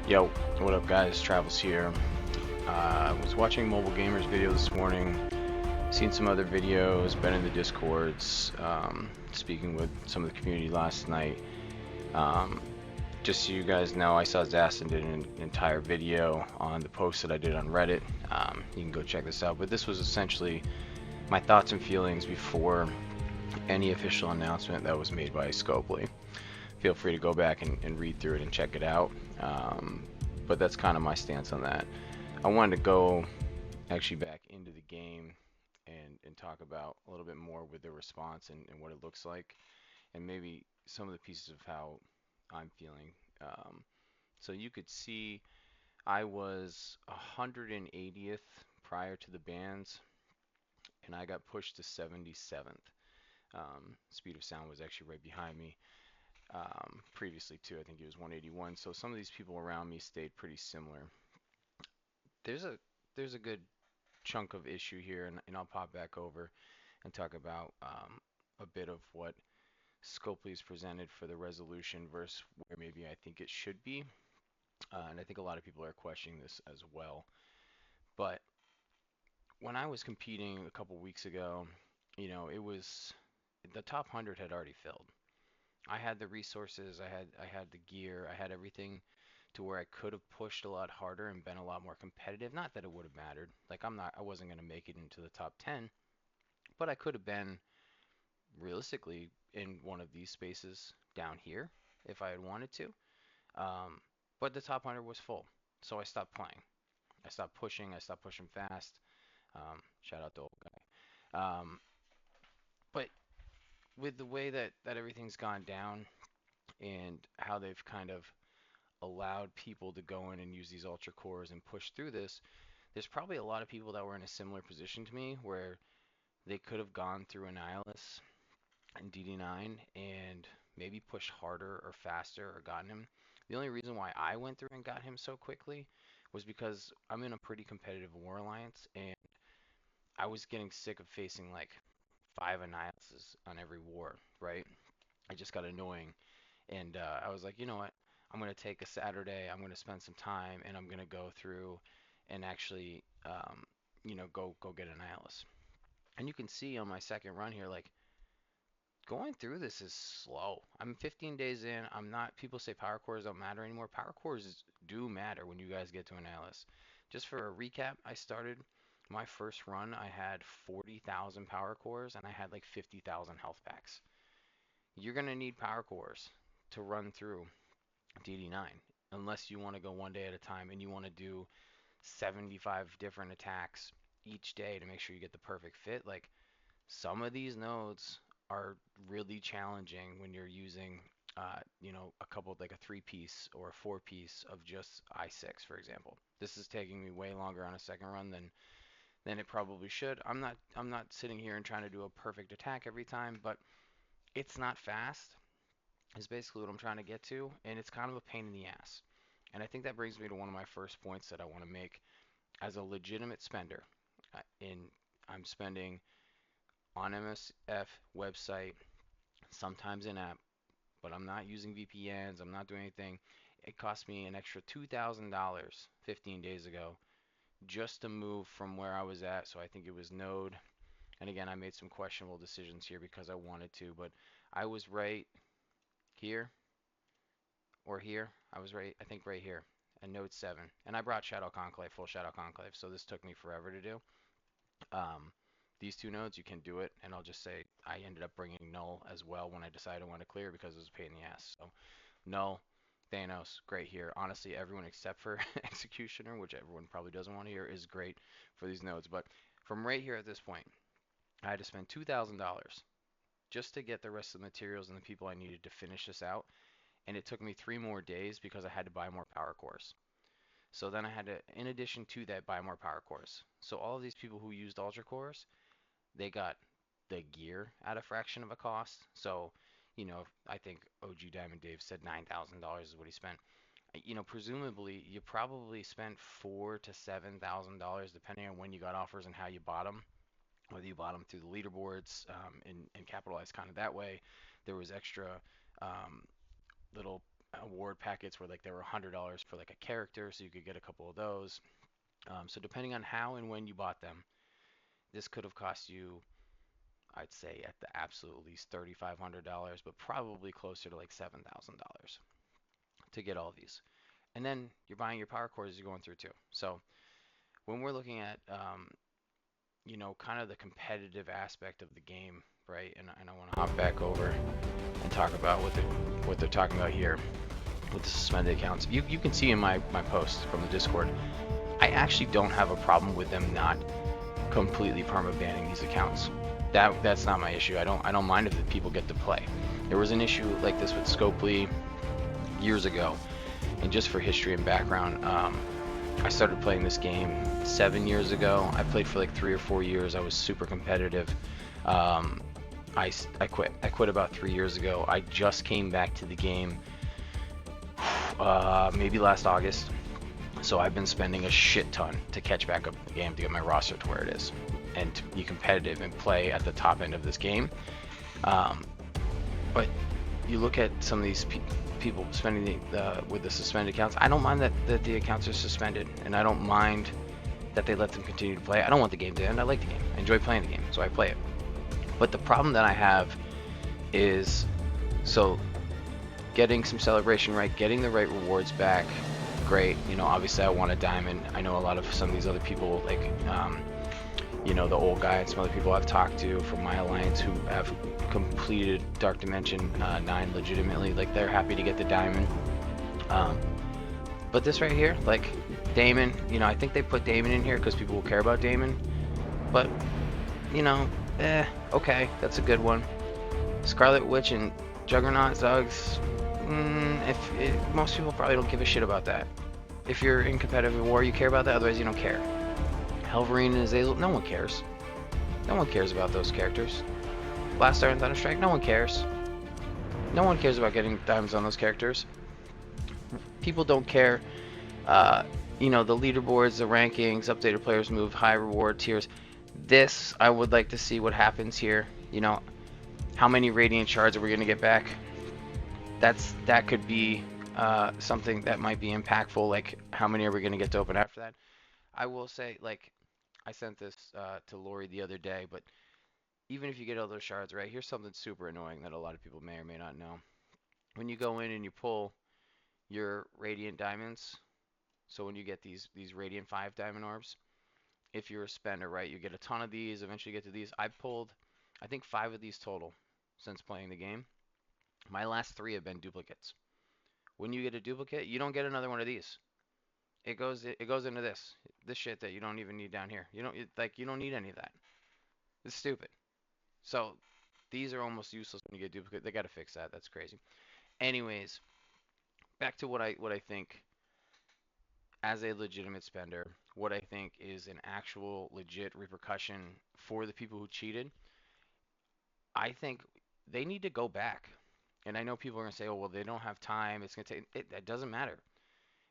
Yo, what up guys? Travels here. I was watching Mobile Gamers video this morning, seen some other videos, been in the Discords, speaking with some of the community last night. Um, just so you guys know, I saw Zastin did an entire video on the post that I did on Reddit. You can go check this out, but this was essentially my thoughts and feelings before any official announcement that was made by Scopely. Feel free to go back and read through it and check it out. But that's kind of my stance on that. I wanted to go actually back into the game and talk about a little bit more with the response and what it looks like, and maybe some of the pieces of how I'm feeling. Um, so you could see I was 180th prior to the bans, and I got pushed to 77th. Speed of Sound was actually right behind me previously too. I think he was 181. So some of these people around me stayed pretty similar. There's a there's a good chunk of issue here, and I'll pop back over and talk about a bit of what Scopely's presented for the resolution versus where maybe I think it should be. And I think a lot of people are questioning this as well. But when I was competing a couple weeks ago, it was the top 100 had already filled. I had the resources, I had the gear, I had everything to where I could have pushed a lot harder and been a lot more competitive. Not that it would have mattered. Like I wasn't going to make it into the top 10, but I could have been realistically in one of these spaces down here if I had wanted to. Um, but the top 100 was full, so I stopped playing. I stopped pushing. I stopped pushing fast. Shout out to old guy. But with the way that everything's gone down and how they've kind of allowed people to go in and use these ultra cores and push through this, there's probably a lot of people that were in a similar position to me where they could have gone through Annihilus and DD9 and maybe pushed harder or faster or gotten him. The only reason why I went through and got him so quickly was because I'm in a pretty competitive war alliance and I was getting sick of facing like 5 Annihiluses on every war, right? It just got annoying. And I was like, you know what? I'm going to take a Saturday, I'm going to spend some time, and I'm going to go through and actually, go get an Annihilus. And you can see on my second run here, like, going through this is slow. I'm 15 days in. I'm not. People say power cores don't matter anymore. Power cores do matter when you guys get to an Alice. Just for a recap, I started my first run. I had 40,000 power cores and I had like 50,000 health packs. You're gonna need power cores to run through DD9 unless you want to go one day at a time and you want to do 75 different attacks each day to make sure you get the perfect fit. Like some of these nodes are really challenging when you're using, a couple like a three-piece or a four-piece of just I6, for example. This is taking me way longer on a second run than it probably should. I'm not sitting here and trying to do a perfect attack every time, but it's not fast. Is basically what I'm trying to get to, and it's kind of a pain in the ass. And I think that brings me to one of my first points that I want to make as a legitimate spender. I'm spending on MSF website, sometimes in app, but I'm not using VPNs, I'm not doing anything. It cost me an extra $2,000 15 days ago just to move from where I was at. So I think it was Node. And again, I made some questionable decisions here because I wanted to, but I was right here or here. I was right, I think right here, and Node 7. And I brought Shadow Conclave, full Shadow Conclave, so this took me forever to do. Um, these two nodes, you can do it, and I'll just say I ended up bringing Null as well when I decided I want to clear because it was a pain in the ass. So Null, Thanos, great here. Honestly, everyone except for Executioner, which everyone probably doesn't want to hear, is great for these nodes. But from right here at this point, I had to spend $2,000 just to get the rest of the materials and the people I needed to finish this out. And it took me 3 more days because I had to buy more power cores. So then I had to, in addition to that, buy more power cores. So all of these people who used Ultra cores, they got the gear at a fraction of a cost. So, I think OG Diamond Dave said $9,000 is what he spent. Presumably you probably spent $4,000 to $7,000 depending on when you got offers and how you bought them. Whether you bought them through the leaderboards and capitalized kind of that way. There was extra um, little reward packets where like they were $100 for like a character, so you could get a couple of those. So depending on how and when you bought them, this could have cost you, I'd say at the absolute least $3,500, but probably closer to like $7,000 to get all these. And then you're buying your power cores as you're going through too. So when we're looking at kind of the competitive aspect of the game, right? And I want to hop back over and talk about what they're talking about here with the suspended accounts. You can see in my post from the Discord, I actually don't have a problem with them not completely perma-banning these accounts. That's not my issue. I don't mind if the people get to play. There was an issue like this with Scopely years ago, and just for history and background, I started playing this game 7 years ago. I played for like 3 or 4 years. I was super competitive. I quit. I quit about 3 years ago. I just came back to the game maybe last August. So I've been spending a shit ton to catch back up in the game to get my roster to where it is and to be competitive and play at the top end of this game. But you look at some of these people spending with the suspended accounts. I don't mind that the accounts are suspended, and I don't mind that they let them continue to play. I don't want the game to end. I like the game. I enjoy playing the game, so I play it. But the problem that I have is, so getting some celebration right, getting the right rewards back, great. Obviously I want a diamond. I know a lot of some of these other people, like, the old guy and some other people I've talked to from my alliance who have completed Dark Dimension 9 legitimately, like they're happy to get the diamond. But this right here, like Damon, I think they put Damon in here because people will care about Damon. But, okay, that's a good one. Scarlet Witch and Juggernaut Zugs, most people probably don't give a shit about that. If you're in competitive war, you care about that, otherwise you don't care. Helverine and Azazel, no one cares. No one cares about those characters. Blastar and Thunderstrike, no one cares. No one cares about getting diamonds on those characters. People don't care. The leaderboards, the rankings, updated players move, high reward tiers. This, I would like to see what happens here. How many Radiant Shards are we going to get back? That could be something that might be impactful. Like, how many are we going to get to open after that? I will say, like, I sent this to Lori the other day, but even if you get all those shards, right, here's something super annoying that a lot of people may or may not know. When you go in and you pull your Radiant Diamonds, so when you get these Radiant 5 Diamond Orbs, if you're a spender, right, you get a ton of these, eventually you get to these. I've pulled, I think, 5 of these total since playing the game. My last 3 have been duplicates. When you get a duplicate, you don't get another one of these. It goes into this shit that you don't even need down here. You don't need any of that. It's stupid. So these are almost useless when you get duplicate. They got to fix that. That's crazy. Anyways, back to what I think as a legitimate spender, what I think is an actual legit repercussion for the people who cheated. I think they need to go back. And I know people are going to say, "Oh, well, they don't have time. It's going to take it." That doesn't matter.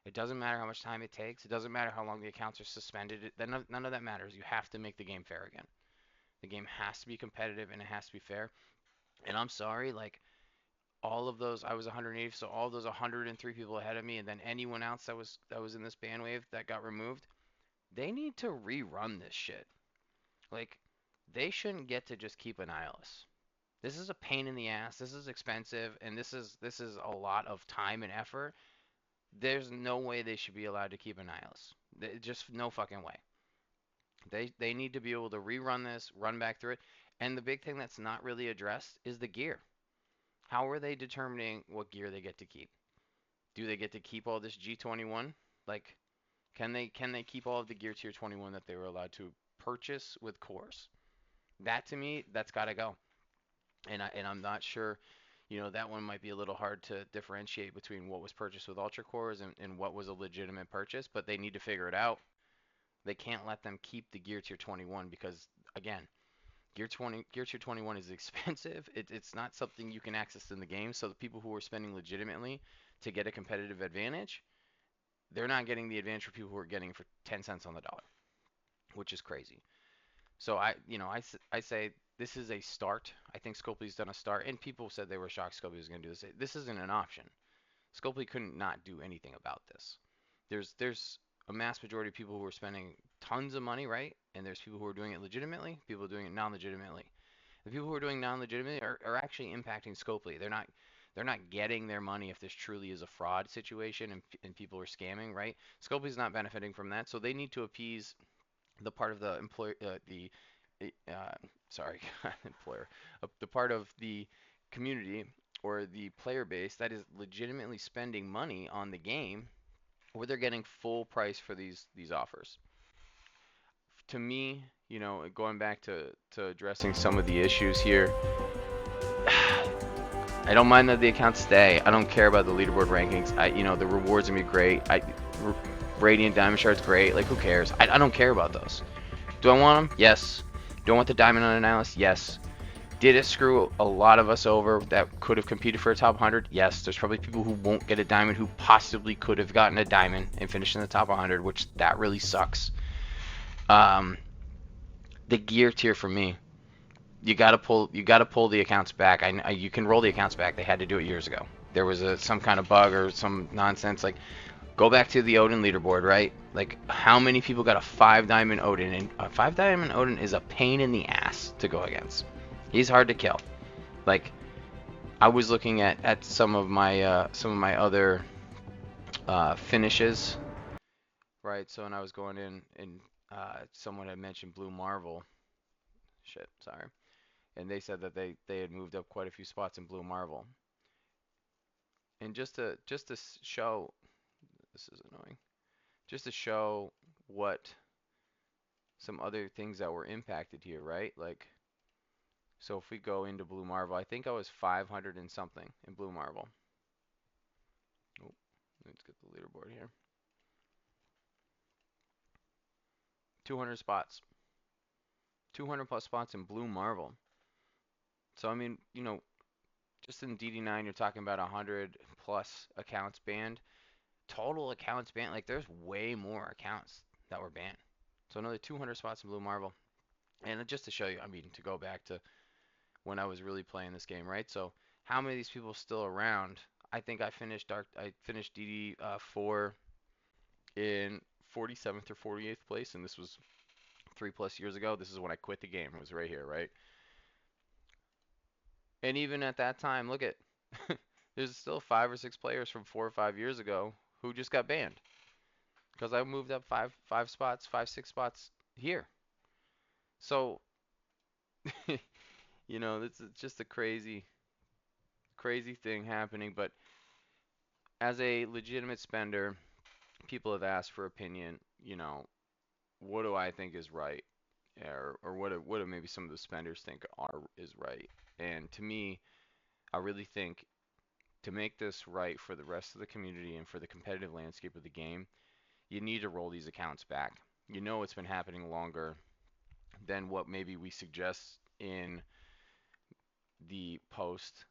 It doesn't matter how much time it takes. It doesn't matter how long the accounts are suspended. None of that matters. You have to make the game fair again. The game has to be competitive and it has to be fair. And I'm sorry, like all of those, I was 180, so all those 103 people ahead of me, and then anyone else that was in this ban wave that got removed, they need to rerun this shit. Like, they shouldn't get to just keep an Nihilus. This is a pain in the ass. This is expensive, and this is a lot of time and effort. There's no way they should be allowed to keep a Nihilus. Just no fucking way. They need to be able to rerun this, run back through it. And the big thing that's not really addressed is the gear. How are they determining what gear they get to keep? Do they get to keep all this G21? Like, can they keep all of the gear tier 21 that they were allowed to purchase with cores? That to me, that's got to go. And I'm not sure, that one might be a little hard to differentiate between what was purchased with ultra cores and what was a legitimate purchase, but they need to figure it out. They can't let them keep the gear tier 21 because, again, gear tier 21 is expensive. It's not something you can access in the game. So the people who are spending legitimately to get a competitive advantage, they're not getting the advantage for people who are getting for 10 cents on the dollar, which is crazy. So I say this is a start. I think Scopely's done a start, and people said they were shocked Scopely was going to do this. This isn't an option. Scopely couldn't not do anything about this. There's a mass majority of people who are spending tons of money, right? And there's people who are doing it legitimately, people doing it non-legitimately. The people who are doing non-legitimately are actually impacting Scopely. They're not getting their money if this truly is a fraud situation and people are scamming, right? Scopely's not benefiting from that, so they need to appease the part of the employer, uh, sorry, employer, the part of the community or the player base that is legitimately spending money on the game, where they're getting full price for these offers. To me, going back to addressing some of the issues here, I don't mind that the accounts stay. I don't care about the leaderboard rankings. The rewards are gonna be great. Radiant Diamond Shard's great. Like, who cares? I don't care about those. Do I want them? Yes. Do I want the Diamond Unannounced? Yes. Did it screw a lot of us over that could have competed for a top 100? Yes. There's probably people who won't get a diamond who possibly could have gotten a diamond and finished in the top 100, which that really sucks. The gear tier for me, you gotta pull the accounts back. You can roll the accounts back. They had to do it years ago. There was some kind of bug or some nonsense. Like, go back to the Odin leaderboard, right? Like, how many people got a 5-diamond Odin? And a 5-diamond Odin is a pain in the ass to go against. He's hard to kill. Like, I was looking at some of my other finishes, right? So when I was going in and someone had mentioned Blue Marvel. Shit, sorry. And they said that they had moved up quite a few spots in Blue Marvel. And just to show, this is annoying. Just to show what some other things that were impacted here, right? Like, so if we go into Blue Marvel, I think I was 500 and something in Blue Marvel. Oh, let's get the leaderboard here. 200 spots. 200 plus spots in Blue Marvel. So, I mean, just in DD9, you're talking about 100 plus accounts banned. Total accounts banned, like, there's way more accounts that were banned. So another 200 spots in Blue Marvel. And just to show you, I mean, to go back to when I was really playing this game, right? So how many of these people still around? I think I finished DD 4 in 47th or 48th place, and this was 3+ years ago. This is when I quit the game. It was right here, right? And even at that time, look at there's still 5 or 6 players from 4 or 5 years ago who just got banned because I moved up 5, 6 spots here. So this is just a crazy thing happening. But as a legitimate spender, people have asked for opinion. What do I think is right, or what do maybe some of the spenders think is right? And to me, I really think to make this right for the rest of the community and for the competitive landscape of the game, you need to roll these accounts back. It's been happening longer than what maybe we suggest in the post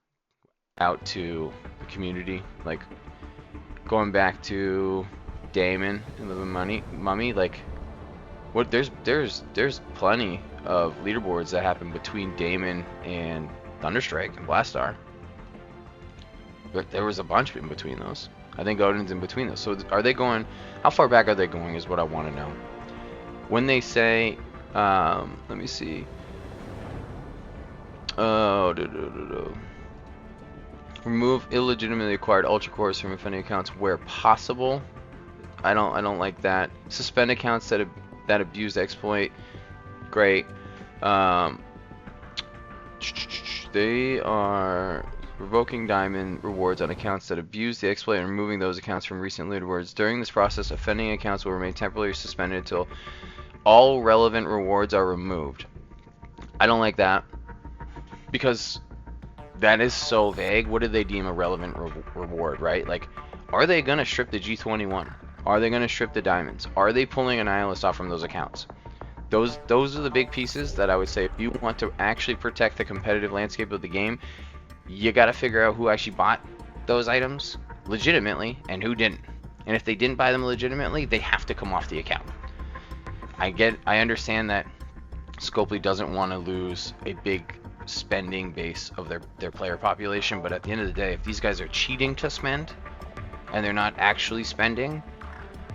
out to the community. Like, going back to Damon and the Mummy, like, what there's plenty of leaderboards that happen between Damon and Thunderstrike and Blastar. But there was a bunch in between those. I think Odin's in between those. So are they going? How far back are they going? Is what I want to know. When they say, let me see. Oh, remove illegitimately acquired ultra cores from offending accounts where possible. I don't like that. Suspend accounts that abuse exploit. Great. They are revoking diamond rewards on accounts that abuse the exploit and removing those accounts from recent leaderboards. During this process, offending accounts will remain temporarily suspended until all relevant rewards are removed. I don't like that because that is so vague. What do they deem a relevant reward, right? Like, are they going to strip the G21? Are they going to strip the diamonds? Are they pulling an Nihilist off from those accounts? Those are the big pieces that I would say if you want to actually protect the competitive landscape of the game, you got to figure out who actually bought those items legitimately and who didn't. And if they didn't buy them legitimately, they have to come off the account. I understand that Scopely doesn't want to lose a big spending base of their player population, but at the end of the day, if these guys are cheating to spend, and they're not actually spending,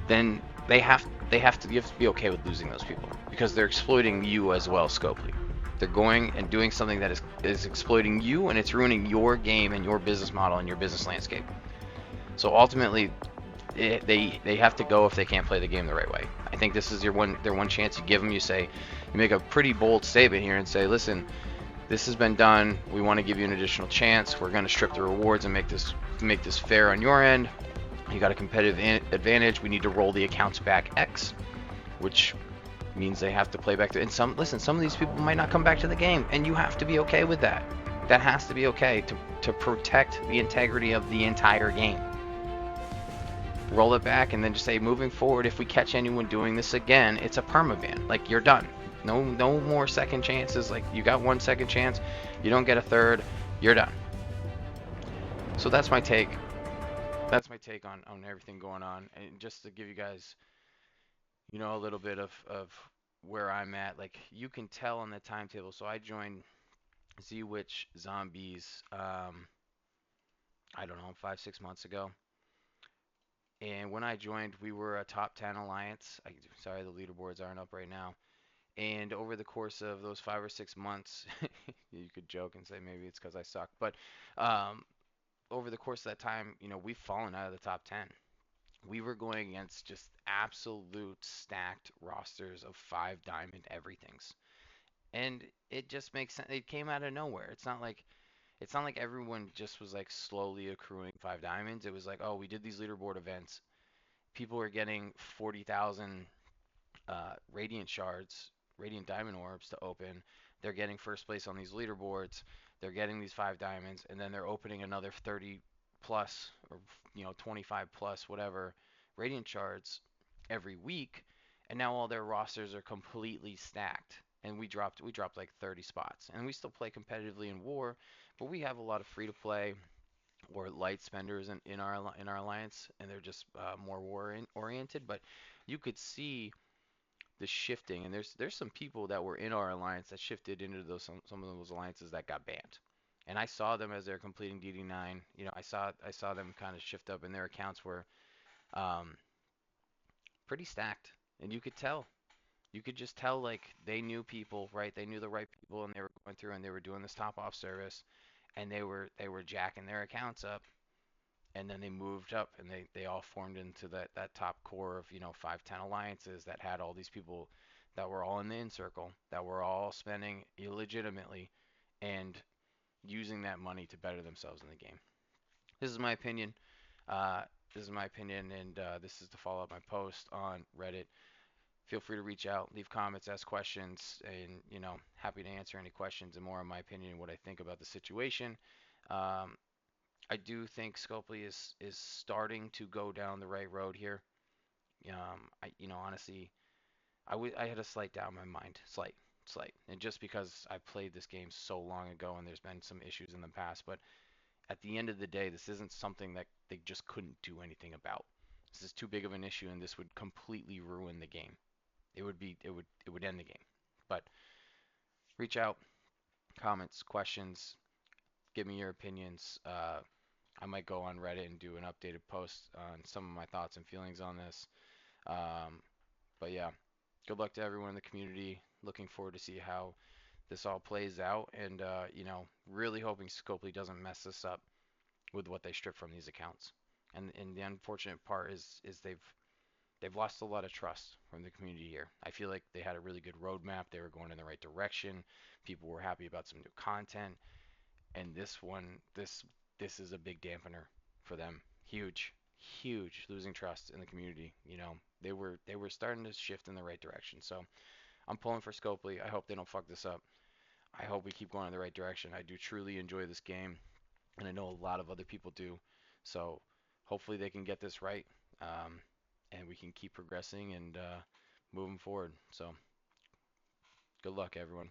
then you have to be okay with losing those people because they're exploiting you as well, Scopely. They're going and doing something that is exploiting you, and it's ruining your game and your business model and your business landscape. So ultimately, they have to go if they can't play the game the right way. I think this is their one chance. You give them, you make a pretty bold statement here and say, listen, this has been done. We want to give you an additional chance. We're going to strip the rewards and make this fair on your end. You got a competitive advantage. We need to roll the accounts back X, which means they have to play back to. And some of these people might not come back to the game, and you have to be okay with that. That has to be okay to protect the integrity of the entire game. Roll it back, and then just say, moving forward, if we catch anyone doing this again, it's a permaban. Like, you're done. No more second chances. Like, you got one second chance, you don't get a third, you're done. So that's my take. That's my take on everything going on, and just to give you guys, a little bit of where I'm at. Like, you can tell on the timetable. So I joined Z-Witch Zombies, I don't know, 5, 6 months ago. And when I joined, we were a top 10 alliance. Sorry, the leaderboards aren't up right now. And over the course of those 5 or 6 months, you could joke and say maybe it's because I suck, but um, over the course of that time, we've fallen out of the top 10. We were going against just absolute stacked rosters of 5 diamond everythings. And it just makes sense. It came out of nowhere. It's not like everyone just was like slowly accruing 5 diamonds. It was like, oh, we did these leaderboard events. People were getting 40,000 radiant shards, radiant diamond orbs to open. They're getting first place on these leaderboards. They're getting these 5 diamonds, and then they're opening another 30 plus or 25 plus whatever radiant shards every week, and now all their rosters are completely stacked. And we dropped like 30 spots, and we still play competitively in war, but we have a lot of free to play or light spenders in our alliance, and they're just more war oriented. But you could see the shifting, and there's some people that were in our alliance that shifted into some of those alliances that got banned, and I saw them as they're completing DD9. I saw them kind of shift up, and their accounts were um, pretty stacked, and you could just tell like they knew people, right? They knew the right people, and they were going through and they were doing this top off service, and they were jacking their accounts up, and then they moved up, and they all formed into that top core of 5-10 alliances that had all these people that were all in the in circle, that were all spending illegitimately and using that money to better themselves in the game. This is my opinion. uh, this is my opinion, and this is to follow up my post on Reddit. Feel free to reach out, leave comments, ask questions, and happy to answer any questions and more on my opinion and what I think about the situation. um, I do think Scopely is starting to go down the right road here. Honestly, I had a slight doubt in my mind, slight, and just because I played this game so long ago and there's been some issues in the past, but at the end of the day, this isn't something that they just couldn't do anything about. This is too big of an issue, and this would completely ruin the game. It would end the game. But reach out, comments, questions, give me your opinions. I might go on Reddit and do an updated post on some of my thoughts and feelings on this. Um, but yeah, good luck to everyone in the community. Looking forward to see how this all plays out, and really hoping Scopely doesn't mess this up with what they strip from these accounts. And the unfortunate part is they've lost a lot of trust from the community here. I feel like they had a really good roadmap. They were going in the right direction. People were happy about some new content, and this is a big dampener for them. Huge, huge losing trust in the community. They were starting to shift in the right direction. So I'm pulling for Scopely. I hope they don't fuck this up. I hope we keep going in the right direction. I do truly enjoy this game, and I know a lot of other people do. So hopefully they can get this right, um, and we can keep progressing and moving forward. So good luck, everyone.